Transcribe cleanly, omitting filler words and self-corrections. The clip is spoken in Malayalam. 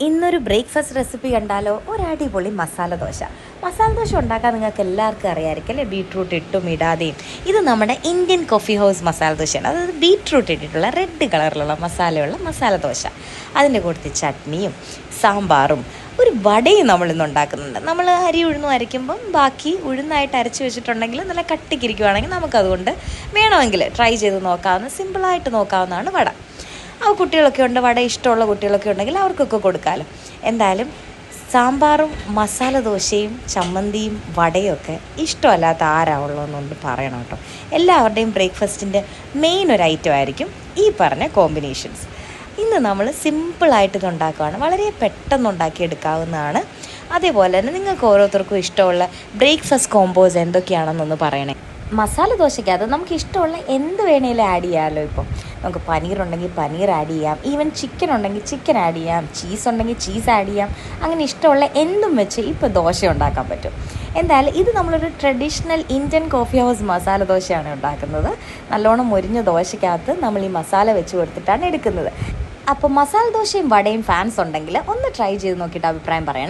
ഇന്നൊരു ബ്രേക്ക്ഫാസ്റ്റ് റെസിപ്പി കണ്ടാലോ? ഒരു അടിപൊളി മസാല ദോശ. മസാല ദോശ ഉണ്ടാക്കാൻ നിങ്ങൾക്ക് എല്ലാവർക്കും അറിയാമായിരിക്കും അല്ലേ? ബീട്രൂട്ട് ഇട്ടും ഇടാതെയും. ഇത് നമ്മുടെ ഇന്ത്യൻ കോഫി ഹൗസ് മസാല ദോശയാണ്. അതായത് ബീട്രൂട്ട് ഇട്ടിട്ടുള്ള റെഡ് കളറിലുള്ള മസാലയുള്ള മസാല ദോശ. അതിൻ്റെ കൂട്ടത്തിൽ ചട്നിയും സാമ്പാറും ഒരു വടയും നമ്മളിന്ന് ഉണ്ടാക്കുന്നുണ്ട്. നമ്മൾ അരി ഉഴുന്നും അരയ്ക്കുമ്പം ബാക്കി ഉഴുന്നായിട്ട് അരച്ച് വെച്ചിട്ടുണ്ടെങ്കിൽ നല്ല കട്ടിക്കിരിക്കുവാണെങ്കിൽ നമുക്കതുകൊണ്ട് വേണമെങ്കിൽ ട്രൈ ചെയ്ത് നോക്കാവുന്ന സിമ്പിളായിട്ട് നോക്കാവുന്നതാണ് വട. ആ കുട്ടികളൊക്കെ ഉണ്ട്, വട ഇഷ്ടമുള്ള കുട്ടികളൊക്കെ ഉണ്ടെങ്കിൽ അവർക്കൊക്കെ കൊടുക്കാമല്ലോ. എന്തായാലും സാമ്പാറും മസാല ദോശയും ചമ്മന്തിയും വടയും ഒക്കെ ഇഷ്ടമല്ലാത്ത ആരാ ഉള്ളതെന്നുകൊണ്ട് പറയണം കേട്ടോ. എല്ലാവരുടെയും ബ്രേക്ക്ഫാസ്റ്റിൻ്റെ മെയിൻ ഒരു ഐറ്റം ആയിരിക്കും ഈ പറഞ്ഞ കോമ്പിനേഷൻസ്. ഇന്ന് നമ്മൾ സിമ്പിളായിട്ട് ഇത് ഉണ്ടാക്കുകയാണ്, വളരെ പെട്ടെന്ന് ഉണ്ടാക്കിയെടുക്കാവുന്നതാണ്. അതേപോലെ തന്നെ നിങ്ങൾക്ക് ഓരോരുത്തർക്കും ഇഷ്ടമുള്ള ബ്രേക്ക്ഫാസ്റ്റ് കോമ്പോസ് എന്തൊക്കെയാണെന്നൊന്ന് പറയണേ. മസാല ദോശയ്ക്കകത്ത് നമുക്ക് ഇഷ്ടമുള്ള എന്ത് വേണേലും ആഡ് ചെയ്യാമല്ലോ. ഇപ്പം നമുക്ക് പനീർ ഉണ്ടെങ്കിൽ പനീർ ആഡ് ചെയ്യാം, ഈവൻ ചിക്കൻ ഉണ്ടെങ്കിൽ ചിക്കൻ ആഡ് ചെയ്യാം, ചീസ് ഉണ്ടെങ്കിൽ ചീസ് ആഡ് ചെയ്യാം. അങ്ങനെ ഇഷ്ടമുള്ള എന്തും വെച്ച് ഇപ്പോൾ ദോശ ഉണ്ടാക്കാൻ പറ്റും. എന്തായാലും ഇത് നമ്മളൊരു traditional Indian coffee house masala ദോശയാണ് ഉണ്ടാക്കുന്നത്. നല്ലോണം മൊരിഞ്ഞ ദോശയ്ക്കകത്ത് നമ്മൾ ഈ മസാല വെച്ച് കൊടുത്തിട്ടാണ് എടുക്കുന്നത്. അപ്പോൾ മസാല ദോശയും വടയും ഫാൻസ് ഉണ്ടെങ്കിൽ ഒന്ന് ട്രൈ ചെയ്ത് നോക്കിയിട്ട് അഭിപ്രായം പറയണേ.